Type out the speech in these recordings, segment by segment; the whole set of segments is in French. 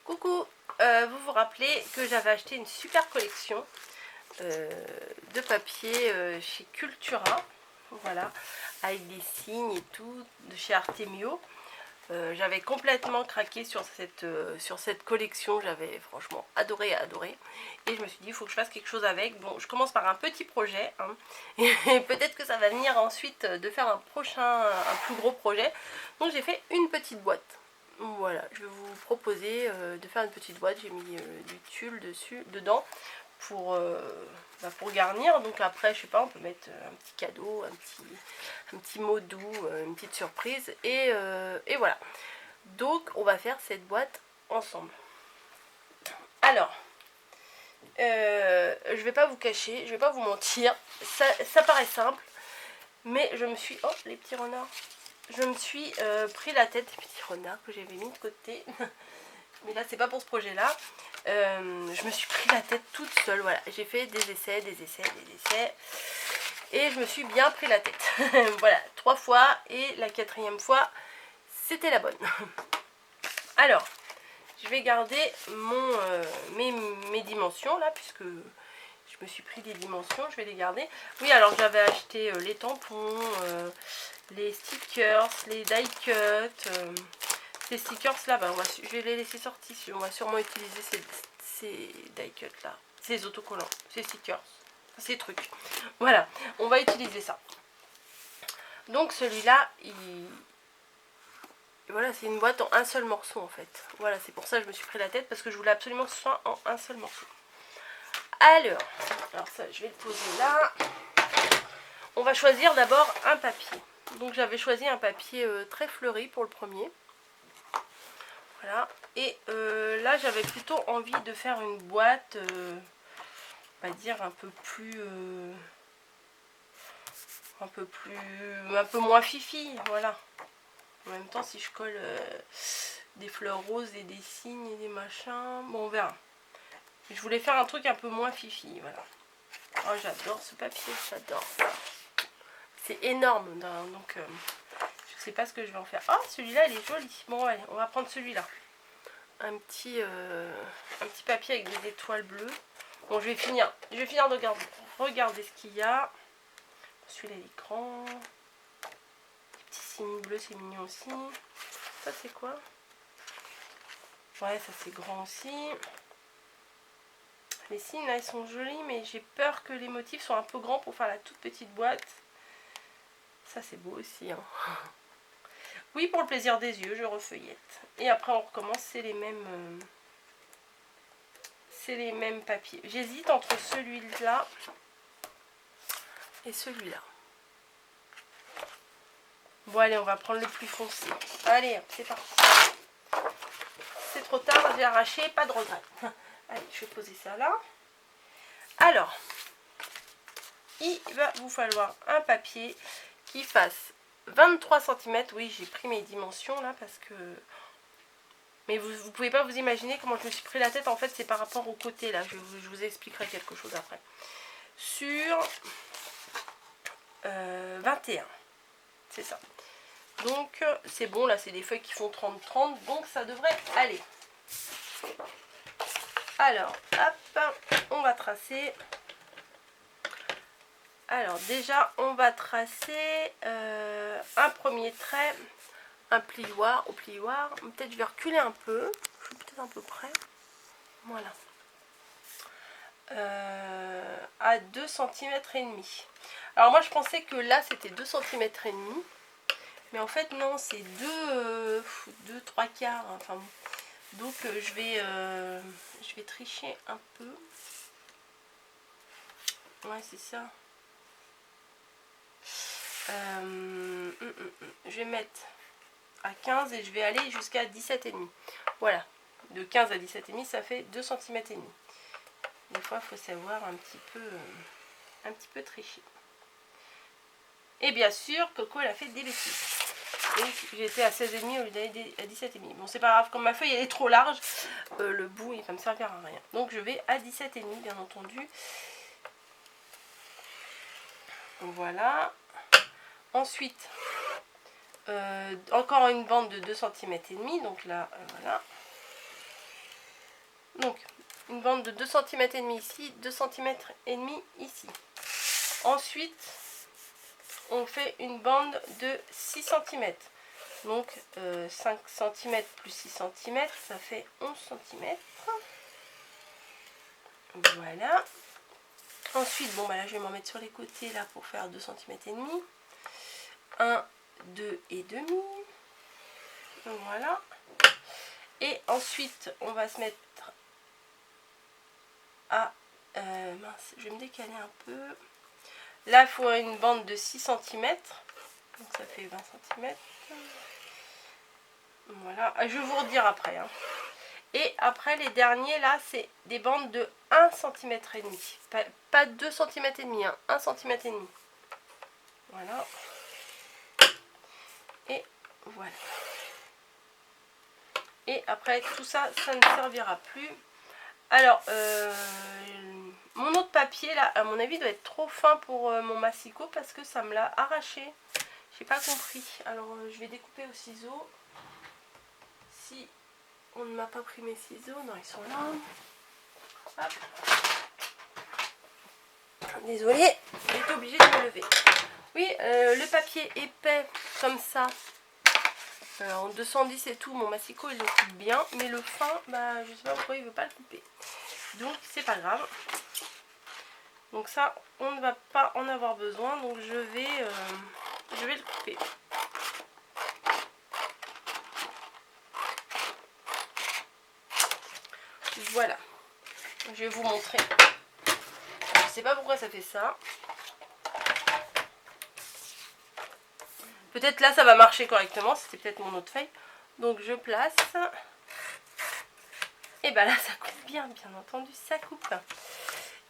Coucou, vous vous rappelez que j'avais acheté une super collection de papier chez Cultura, voilà, avec des signes et tout, de chez Artemio. J'avais complètement craqué sur cette collection, j'avais franchement adoré. Et je me suis dit, il faut que je fasse quelque chose avec. Bon, je commence par un petit projet, hein, et peut-être que ça va venir ensuite de faire un plus gros projet. Donc j'ai fait une petite boîte. Voilà, je vais vous proposer de faire une petite boîte. J'ai mis du tulle dedans pour garnir. Donc après, je sais pas, on peut mettre un petit cadeau, un petit mot doux, une petite surprise. Et voilà. Donc on va faire cette boîte ensemble. Alors, je vais pas vous cacher, je vais pas vous mentir. Ça paraît simple, mais je me suis... Oh, les petits renards. Je me suis pris la tête, des petits renards que j'avais mis de côté. Mais là, c'est pas pour ce projet-là. Je me suis pris la tête toute seule. Voilà, j'ai fait des essais. Et je me suis bien pris la tête. Voilà, 3 fois. Et la 4e fois, c'était la bonne. Alors, je vais garder mes dimensions là, puisque je me suis pris des dimensions. Je vais les garder. Oui, alors j'avais acheté les tampons, les stickers, les die cuts. Ces stickers là, je vais les laisser sortis. On va sûrement utiliser ces die cuts là, ces autocollants, ces stickers, ces trucs. Voilà, on va utiliser ça. Donc celui-là, voilà, c'est une boîte en un seul morceau en fait. Voilà, c'est pour ça que je me suis pris la tête, parce que je voulais absolument que ce soit en un seul morceau. Alors ça, je vais le poser là. On va choisir d'abord un papier. Donc j'avais choisi un papier très fleuri pour le premier. Voilà. Et là, j'avais plutôt envie de faire une boîte, on va dire un peu moins fifi, voilà. En même temps, si je colle des fleurs roses et des signes et des machins, bon, on verra. Je voulais faire un truc un peu moins fifi, voilà. Oh, j'adore ce papier, j'adore. C'est énorme, donc je sais pas ce que je vais en faire. Oh, celui-là, il est joli. Bon, allez, on va prendre celui-là. Un petit papier avec des étoiles bleues. Bon, je vais finir de regarder ce qu'il y a. Celui-là, il est grand. Les petits signes bleus, c'est mignon aussi. Ça, c'est quoi? Ouais, ça, c'est grand aussi. Les signes, là, ils sont jolis, mais j'ai peur que les motifs soient un peu grands pour faire la toute petite boîte. Ça, c'est beau aussi, hein. Oui, pour le plaisir des yeux, je refeuillette. Et après, on recommence, c'est les mêmes papiers. J'hésite entre celui-là et celui-là. Bon, allez, on va prendre le plus foncé. Allez, c'est parti. C'est trop tard, j'ai arraché, pas de regret. Allez, je vais poser ça là. Alors, il va vous falloir un papier qui fasse 23 cm. Oui, j'ai pris mes dimensions là parce que... Mais vous ne pouvez pas vous imaginer comment je me suis pris la tête. En fait, c'est par rapport au côté là. Je vous expliquerai quelque chose après. Sur 21. C'est ça. Donc, c'est bon. Là, c'est des feuilles qui font 30-30. Donc, ça devrait aller. Alors, hop, on va tracer. Alors, déjà, on va tracer un premier trait. Un plioir au plioir. Peut-être je vais reculer un peu. Je suis peut-être un peu près. Voilà. À 2 cm et demi. Alors moi je pensais que là c'était 2 cm et demi. Mais en fait non, c'est 2-3 quarts. Enfin bon. Donc je vais tricher un peu. Ouais, c'est ça. Je vais mettre à 15 et je vais aller jusqu'à 17,5. Voilà, de 15 à 17,5 ça fait 2 cm et demi. Des fois il faut savoir un petit peu tricher. Et bien sûr Coco elle a fait des bêtises. Et j'étais à 16,5 au lieu d'aller à 17,5. Bon, c'est pas grave, comme ma feuille elle est trop large, le bout il va me servir à rien. Donc je vais à 17,5 bien entendu. Voilà. Ensuite encore une bande de 2 cm et demi. Donc là voilà. Donc une bande de 2 cm et demi ici, 2 cm et demi ici. Ensuite on fait une bande de 6 cm. Donc 5 cm plus 6 cm, ça fait 11 cm. Voilà. Ensuite, bon bah là je vais m'en mettre sur les côtés là pour faire 2 cm et demi. 1, 2 et demi. Voilà. Et ensuite on va se mettre à... mince, je vais me décaler un peu. Là il faut une bande de 6 cm. Donc ça fait 20 cm. Voilà. Je vais vous redire après. Hein. Et après les derniers là c'est des bandes de 1 cm et demi. Pas 2 cm et demi, hein, 1 cm et demi. Voilà. Et voilà. Et après tout ça, ça ne servira plus. Alors, mon autre papier là, à mon avis, doit être trop fin pour mon massicot parce que ça me l'a arraché. J'ai pas compris. Alors, je vais découper au ciseau. Si on ne m'a pas pris mes ciseaux, non, ils sont là. Hop. Désolée, j'étais obligée de me lever. Oui, le papier épais comme ça, en 210 et tout, mon massicot il le coupe bien, mais le fin, bah je sais pas pourquoi il veut pas le couper. Donc c'est pas grave. Donc ça, on ne va pas en avoir besoin, donc je vais le couper. Voilà, je vais vous montrer. Je sais pas pourquoi ça fait ça. Peut-être là ça va marcher correctement, c'était peut-être mon autre feuille. Donc je place. Et bah là ça coupe bien entendu, ça coupe.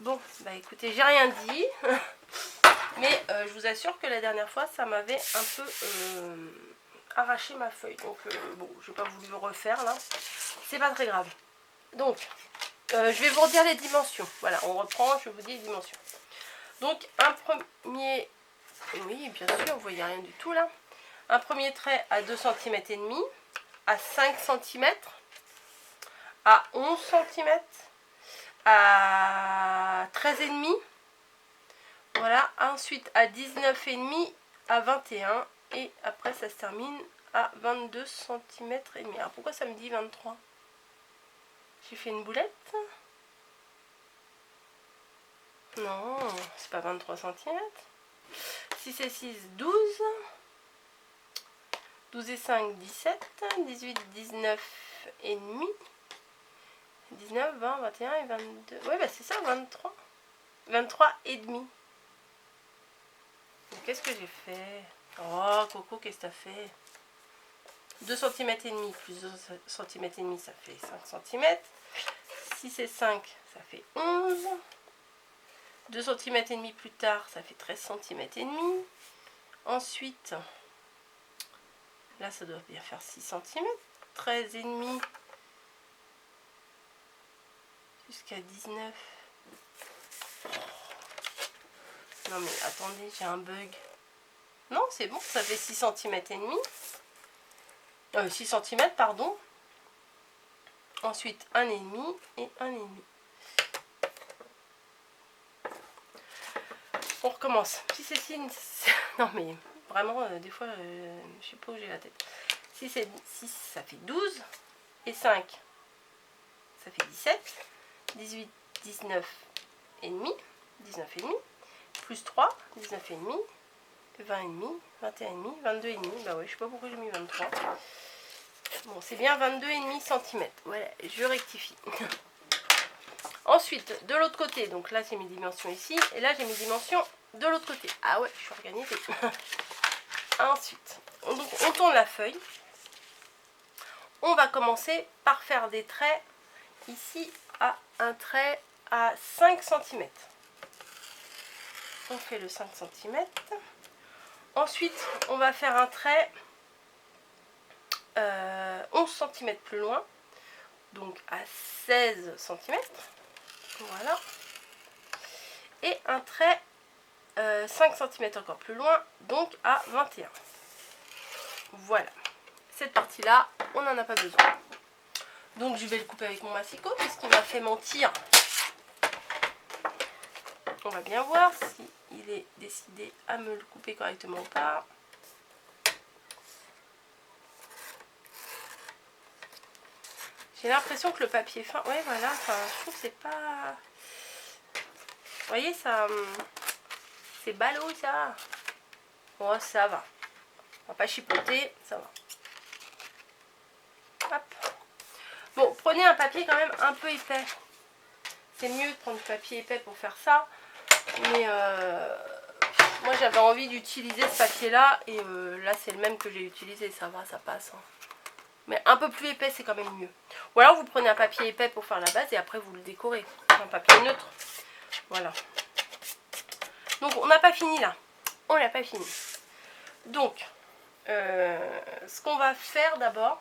Bon, bah écoutez, j'ai rien dit. Mais je vous assure que la dernière fois ça m'avait un peu arraché ma feuille. Donc bon, j'ai pas voulu le refaire là. C'est pas très grave. Donc, je vais vous redire les dimensions. Voilà, on reprend, je vous dis les dimensions. Donc un premier... Oui, bien sûr, vous voyez rien du tout là. Un premier trait à 2 cm et demi, à 5 cm, à 11 cm, à 13 et demi. Voilà, ensuite à 19 et demi, à 21 et après ça se termine à 22 cm et demi. Alors pourquoi ça me dit 23? J'ai fait une boulette? Non, c'est pas 23 cm. 6 et 6, 12. 12 et 5, 17. 18, 19 et demi. 19, 20, 21 et 22. Oui, bah c'est ça, 23. 23 et demi. Qu'est-ce que j'ai fait? Oh, Coco, qu'est-ce que t'as fait? 2 cm et demi plus 2 cm et demi, ça fait 5 cm. 6 et 5, ça fait 11. 2 cm et demi plus tard, ça fait 13 cm et demi. Ensuite, là, ça doit bien faire 6 cm. 13 et demi jusqu'à 19. Non mais attendez, j'ai un bug. Non, c'est bon, ça fait 6 cm et demi. 6 cm, pardon. Ensuite, 1,5 et 1,5. On recommence. 6 et 6, non mais vraiment, des fois, je sais pas où j'ai la tête. 6 et 6, ça fait 12. Et 5, ça fait 17. 18, 19 et demi. 19 et demi. Plus 3, 19 et demi. 20 et demi, 21 et demi, 22 et demi. Bah ouais, je sais pas pourquoi j'ai mis 23. Bon, c'est bien 22 et demi cm. Voilà, je rectifie. Ensuite, de l'autre côté, donc là j'ai mes dimensions ici, et là j'ai mes dimensions de l'autre côté. Ah ouais, je suis organisée. Ensuite, on tourne la feuille. On va commencer par faire des traits ici à un trait à 5 cm. On fait le 5 cm. Ensuite, on va faire un trait 11 cm plus loin, donc à 16 cm. Voilà. Et un trait 5 cm encore plus loin, donc à 21. Voilà. Cette partie-là, on n'en a pas besoin. Donc je vais le couper avec mon massicot puisqu'il m'a fait mentir. On va bien voir s'il est décidé à me le couper correctement ou pas. J'ai l'impression que le papier fin... Ouais, voilà, enfin, je trouve que c'est pas... Vous voyez, ça... C'est ballot, ça. Bon, ça va. On va pas chipoter, ça va. Hop. Bon, prenez un papier quand même un peu épais. C'est mieux de prendre du papier épais pour faire ça. Mais moi, j'avais envie d'utiliser ce papier-là. Et là, c'est le même que j'ai utilisé. Ça va, ça passe. Hein. Mais un peu plus épais, c'est quand même mieux. Ou alors, vous prenez un papier épais pour faire la base. Et après, vous le décorez. Un papier neutre. Voilà. Donc, on n'a pas fini là. On n'a pas fini. Donc, ce qu'on va faire d'abord,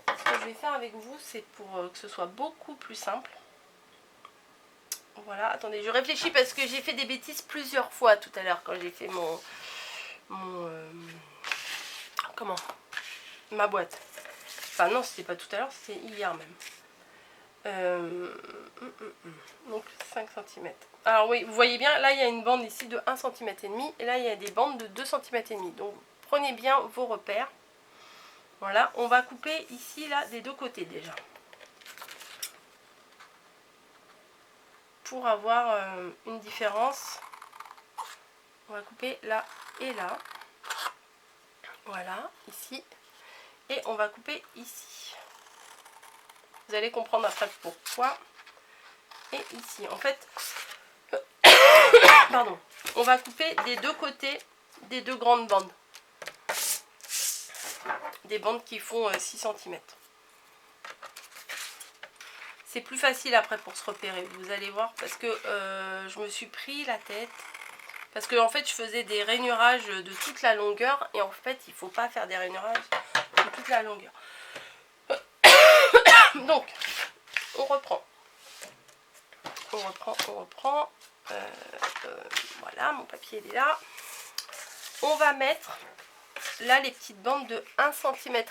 ce que je vais faire avec vous, c'est pour que ce soit beaucoup plus simple. Voilà, attendez, je réfléchis parce que j'ai fait des bêtises plusieurs fois tout à l'heure quand j'ai fait ma boîte. Enfin non, c'était pas tout à l'heure, c'était hier même. Donc 5 cm. Alors oui, vous voyez bien, là il y a une bande ici de 1,5 cm et là il y a des bandes de 2,5 cm. Donc prenez bien vos repères. Voilà, on va couper ici, là, des deux côtés déjà. Pour avoir une différence, on va couper là et là. Voilà, ici. Et on va couper ici. Vous allez comprendre après pourquoi. Et ici, en fait, pardon, on va couper des deux côtés des deux grandes bandes. Des bandes qui font 6 cm. C'est plus facile après pour se repérer, vous allez voir, parce que je me suis pris la tête. Parce que en fait, je faisais des rainurages de toute la longueur. Et en fait, il ne faut pas faire des rainurages de toute la longueur. Donc, on reprend. On reprend. Voilà, mon papier il est là. On va mettre là les petites bandes de 1,5 cm.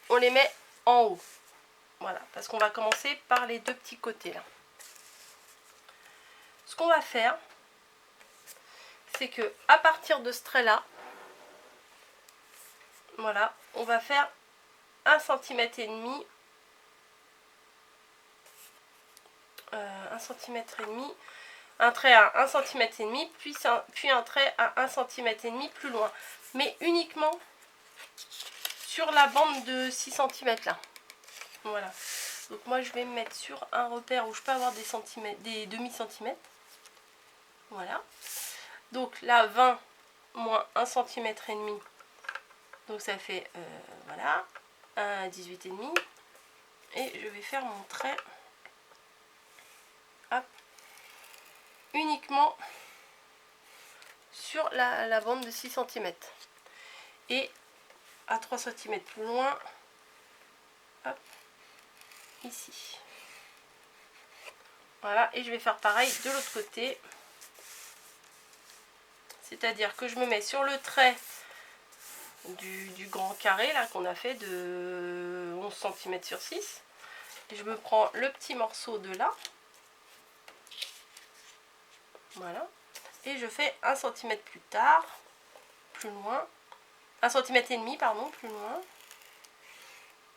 On les met en haut. Voilà, parce qu'on va commencer par les deux petits côtés là. Ce qu'on va faire, c'est que à partir de ce trait là, voilà, on va faire 1,5 cm, 1,5 cm, un trait à 1,5 cm, puis un trait à 1,5 cm plus loin, mais uniquement sur la bande de 6 cm là. Voilà. Donc moi je vais me mettre sur un repère où je peux avoir des demi-centimètres. Voilà. Donc là 20 moins 1,5 cm. Donc ça fait voilà, un 18,5. Et je vais faire mon trait. Hop. Uniquement sur la bande de 6 cm. Et à 3 cm plus loin, hop, ici. Voilà, et je vais faire pareil de l'autre côté. C'est-à-dire que je me mets sur le trait du grand carré là qu'on a fait de 11 cm sur 6. Et je me prends le petit morceau de là. Voilà. Et je fais 1 cm plus tard, plus loin. 1,5 cm, pardon, plus loin.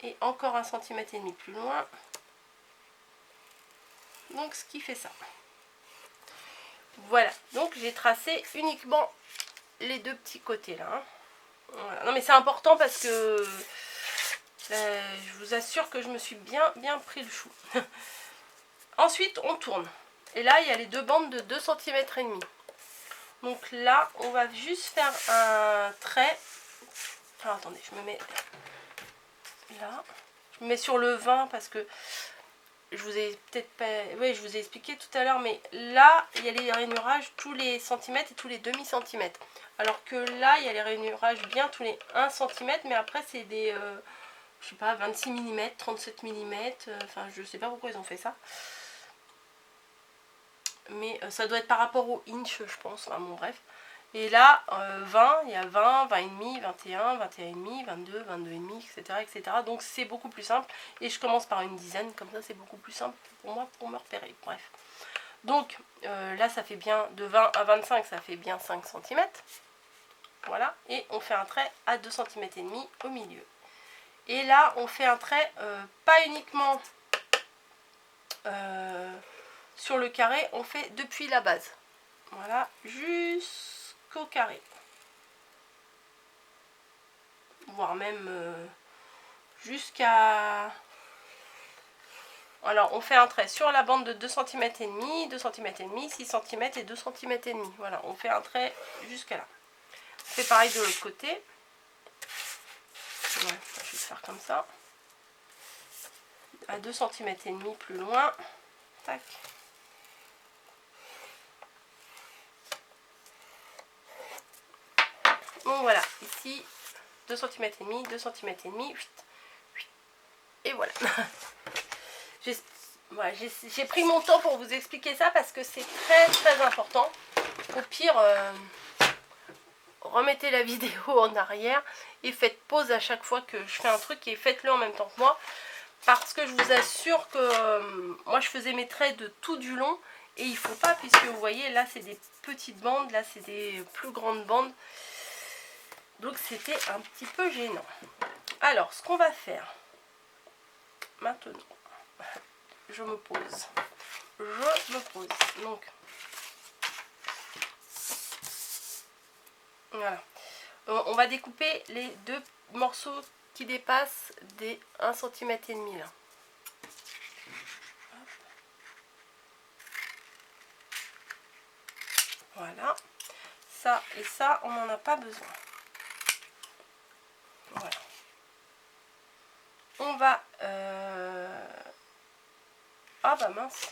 Et encore 1,5 cm plus loin. Donc ce qui fait ça. Voilà, donc j'ai tracé uniquement les deux petits côtés là. Hein. Voilà. Non mais c'est important parce que je vous assure que je me suis bien pris le chou. Ensuite on tourne. Et là il y a les deux bandes de 2 cm et demi. Donc là on va juste faire un trait. Alors attendez, je me mets là. Je me mets sur le 20 parce que je vous ai peut-être pas... Oui, je vous ai expliqué tout à l'heure, mais là, il y a les rainurages tous les centimètres et tous les demi-centimètres. Alors que là, il y a les rainurages bien tous les 1 cm, mais après, c'est des, je sais pas, 26 mm, 37 mm, enfin, je sais pas pourquoi ils ont fait ça. Mais ça doit être par rapport au inch, je pense, enfin, bon, bref. Et là, 20, il y a 20, 20,5, 21, 21,5, 22, 22,5, etc., etc. Donc c'est beaucoup plus simple. Et je commence par une dizaine, comme ça c'est beaucoup plus simple pour moi pour me repérer. Bref. Donc là ça fait bien de 20 à 25, ça fait bien 5 cm. Voilà. Et on fait un trait à 2,5 cm au milieu. Et là on fait un trait pas uniquement sur le carré, on fait depuis la base. Voilà, jusqu'au carré. Voire même jusqu'à... Alors on fait un trait sur la bande de 2 cm et demi, 2 cm et demi, 6 cm et 2 cm et demi. Voilà, on fait un trait jusqu'à là. On fait pareil de l'autre côté. Ouais, je vais le faire comme ça. À 2 cm et demi plus loin. Tac. Donc voilà, ici 2 cm et demi, 2 cm et demi. Et voilà. J'ai pris mon temps pour vous expliquer ça parce que c'est très très important. Au pire, remettez la vidéo en arrière et faites pause à chaque fois que je fais un truc et faites-le en même temps que moi. Parce que je vous assure que moi je faisais mes traits de tout du long et il faut pas, puisque vous voyez là c'est des petites bandes, là c'est des plus grandes bandes. Donc c'était un petit peu gênant. Alors ce qu'on va faire maintenant, je me pose. Donc voilà. On va découper les deux morceaux qui dépassent des 1,5 cm et demi là. Voilà. Ça et ça, on n'en a pas besoin. Voilà. On va... Ah bah mince.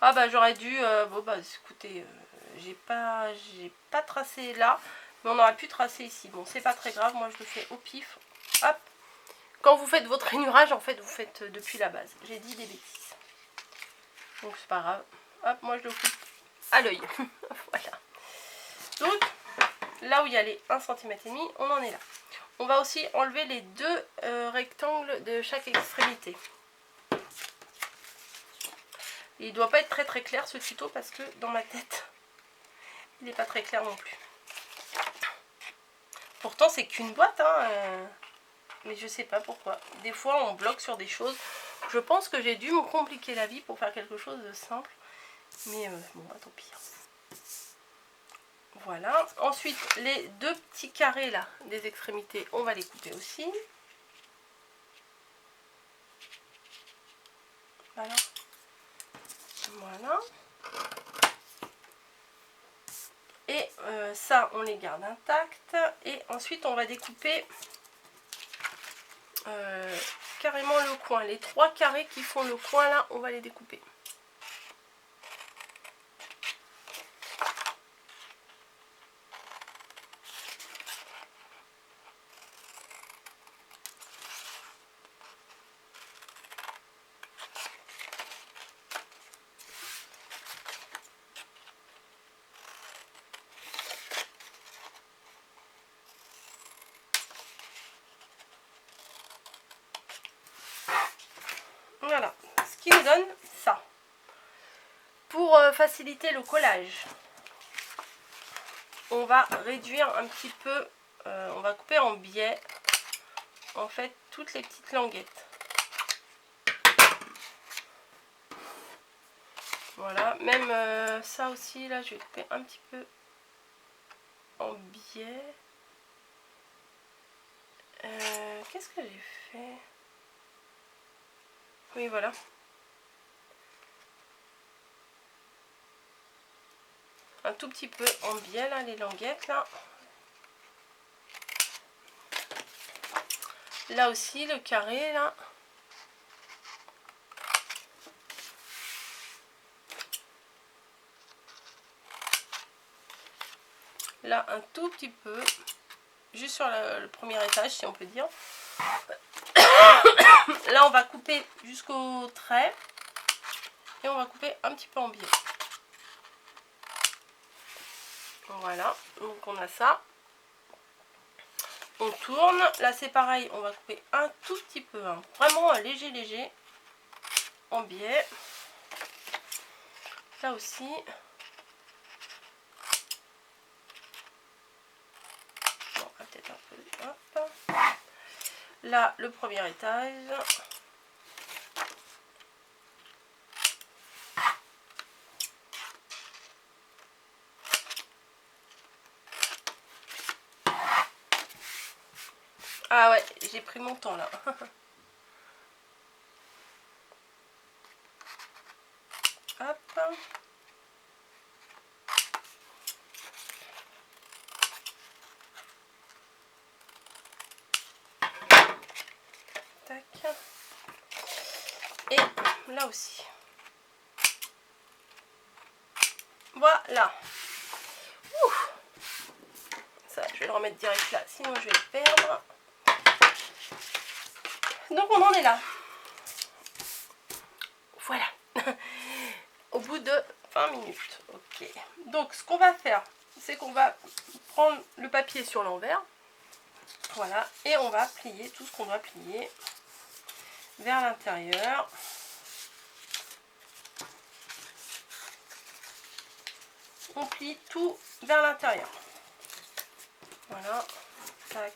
Ah bah j'aurais dû... Bon bah écoutez, j'ai pas tracé là, mais on aurait pu tracer ici. Bon, c'est pas très grave, moi je le fais au pif. Hop. Quand vous faites votre rainurage, en fait, vous faites depuis la base. J'ai dit des bêtises. Donc c'est pas grave. Hop, moi je le coupe à l'œil. Voilà. Donc, là où il y a les 1,5 cm et demi, on en est là. On va aussi enlever les deux rectangles de chaque extrémité. Il ne doit pas être très très clair ce tuto parce que dans ma tête, il n'est pas très clair non plus. Pourtant c'est qu'une boîte, hein, mais je sais pas pourquoi. Des fois on bloque sur des choses. Je pense que j'ai dû me compliquer la vie pour faire quelque chose de simple. Mais bon, bah, tant pis. Voilà. Ensuite, les deux petits carrés là des extrémités, on va les couper aussi. Voilà. Voilà. Et ça, on les garde intacts. Et ensuite, on va découper carrément le coin. Les trois carrés qui font le coin là, on va les découper. Voilà, ce qui nous donne ça. Pour faciliter le collage, on va réduire un petit peu, on va couper en biais, en fait, toutes les petites languettes. Voilà, même ça aussi, là, je vais couper un petit peu en biais. Qu'est-ce que j'ai fait? Oui, voilà. Un tout petit peu en biais, là, les languettes, là. Là aussi, le carré, là. Là, un tout petit peu. Juste sur le premier étage, si on peut dire. Là, on va couper jusqu'au trait. Et on va couper un petit peu en biais. Voilà, donc on a ça. On tourne. Là c'est pareil, on va couper un tout petit peu, hein. Vraiment léger en biais. Là aussi. Bon, peut-être un peu. Hop. Là le premier étage. Ah ouais, j'ai pris mon temps là. Hop. Tac. Et là aussi. Voilà. Ouh. Ça, je vais le remettre direct là, sinon je vais le perdre. Donc on en est là. Voilà. Au bout de 20 minutes. Ok. Donc ce qu'on va faire, c'est qu'on va prendre le papier sur l'envers. Voilà. Et on va plier tout ce qu'on doit plier vers l'intérieur. On plie tout vers l'intérieur. Voilà. Tac,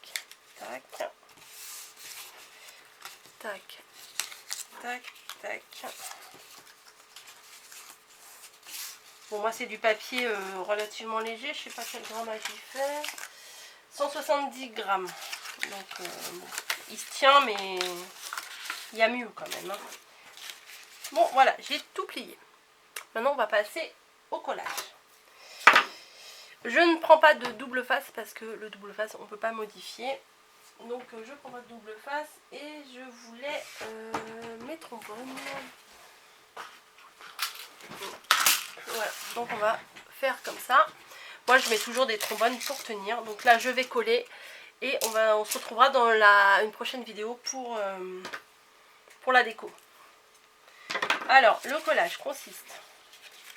tac. Tac, tac, tac. Bon, moi c'est du papier relativement léger. Je sais pas quel grammage il fait. 170 grammes. Donc bon, il se tient, mais il y a mieux quand même, hein. Bon, voilà, j'ai tout plié. Maintenant, on va passer au collage. Je ne prends pas de double face parce que le double face, on ne peut pas modifier. Donc, je prends pas de double face et je voulais mes trombones. Voilà, donc on va faire comme ça. Moi, je mets toujours des trombones pour tenir. Donc là, je vais coller et on se retrouvera dans une prochaine vidéo pour la déco. Alors, le collage consiste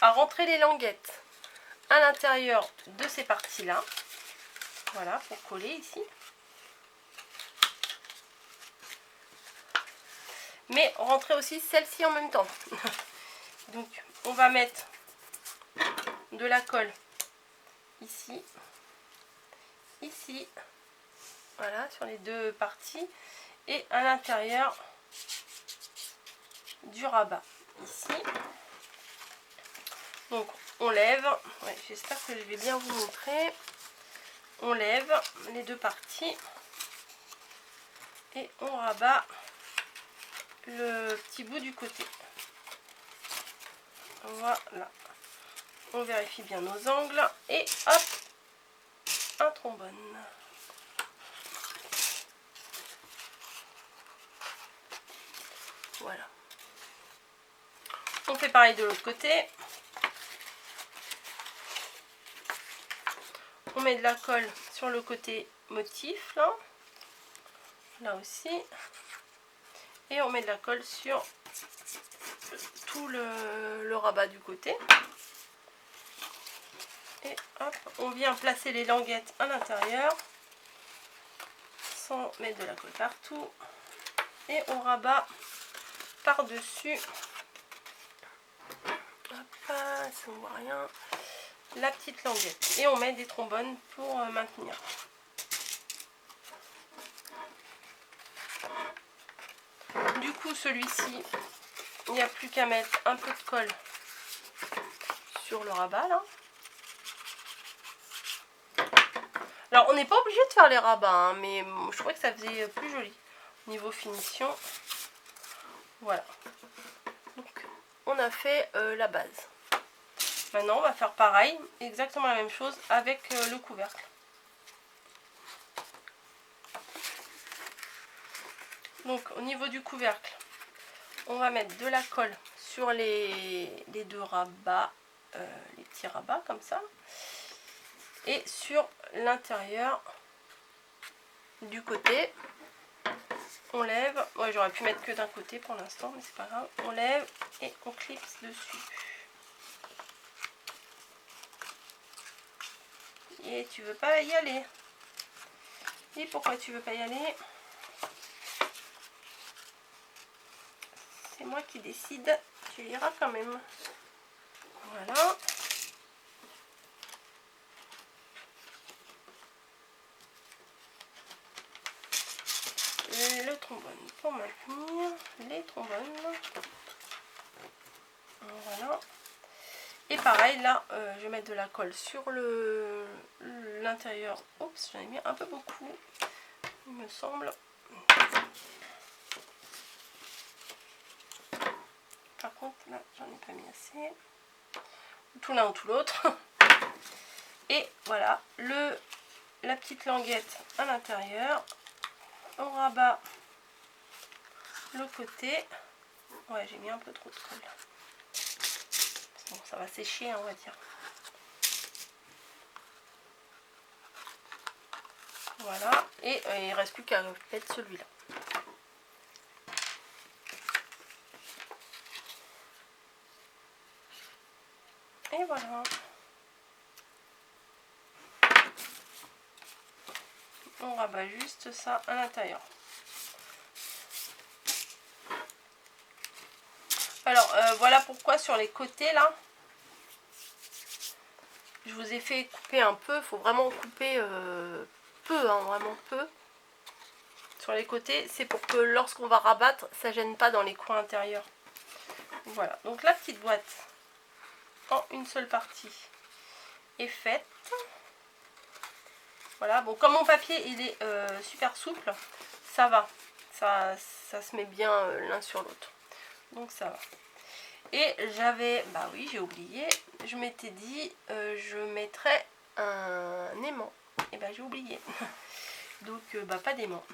à rentrer les languettes à l'intérieur de ces parties-là. Voilà, pour coller ici. Mais rentrer aussi celle-ci en même temps. Donc, on va mettre de la colle ici, ici, voilà, sur les deux parties. Et à l'intérieur du rabat, ici. Donc, on lève. Ouais, j'espère que je vais bien vous montrer. On lève les deux parties et on rabat le petit bout du côté. Voilà. On vérifie bien nos angles et hop, un trombone. Voilà. On fait pareil de l'autre côté. On met de la colle sur le côté motif, là aussi. Et on met de la colle sur tout le rabat du côté. Et hop, on vient placer les languettes à l'intérieur sans mettre de la colle partout. Et on rabat par-dessus. Hop, ça ne voit rien. La petite languette. Et on met des trombones pour maintenir. Du coup, celui-ci, il n'y a plus qu'à mettre un peu de colle sur le rabat, là. Alors, on n'est pas obligé de faire les rabats, hein, mais je trouvais que ça faisait plus joli. Niveau finition. Voilà. Donc, on a fait la base. Maintenant, on va faire pareil, exactement la même chose avec le couvercle. Donc, au niveau du couvercle, on va mettre de la colle sur les deux rabats, les petits rabats comme ça. Et sur l'intérieur du côté, on lève. Ouais, j'aurais pu mettre que d'un côté pour l'instant, mais c'est pas grave. On lève et on clipse dessus. Et tu veux pas y aller. Et pourquoi tu veux pas y aller? C'est moi qui décide. Tu iras quand même. Voilà. Le trombone pour maintenir. Les trombones. Voilà. Et pareil, là, je vais mettre de la colle sur l'intérieur. Oups, j'en ai mis un peu beaucoup, il me semble. Par contre, là, j'en ai pas mis assez. Tout l'un ou tout l'autre. Et voilà, la petite languette à l'intérieur. On rabat le côté. Ouais, j'ai mis un peu trop de colle. Bon, ça va sécher, on va dire. Voilà, et il ne reste plus qu'à mettre celui-là. Et voilà. On rabat juste ça à l'intérieur. Alors, voilà pourquoi sur les côtés, là, je vous ai fait couper un peu. Il faut vraiment couper peu, hein, vraiment peu. Sur les côtés, c'est pour que lorsqu'on va rabattre, ça ne gêne pas dans les coins intérieurs. Voilà, donc la petite boîte en une seule partie est faite. Voilà, bon, comme mon papier il est super souple, ça va. Ça se met bien l'un sur l'autre. Donc ça va. Et j'avais, bah oui, j'ai oublié, je m'étais dit, je mettrais un aimant. Et bah j'ai oublié. Donc, bah pas d'aimant.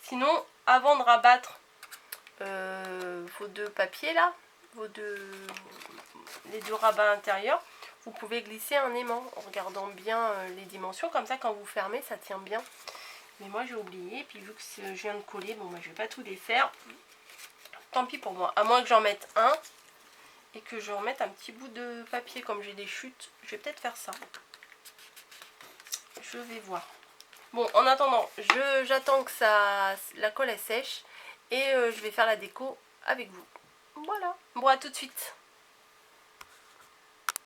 Sinon, avant de rabattre vos deux papiers là, les deux rabats intérieurs, vous pouvez glisser un aimant en regardant bien les dimensions. Comme ça, quand vous fermez, ça tient bien. Mais moi, j'ai oublié. Puis vu que je viens de coller, bon, moi, je vais pas tout défaire. Tant pis pour moi. À moins que j'en mette un et que je remette un petit bout de papier comme j'ai des chutes. Je vais peut-être faire ça. Je vais voir. Bon, en attendant, j'attends que la colle elle sèche et je vais faire la déco avec vous. Voilà. Bon, à tout de suite.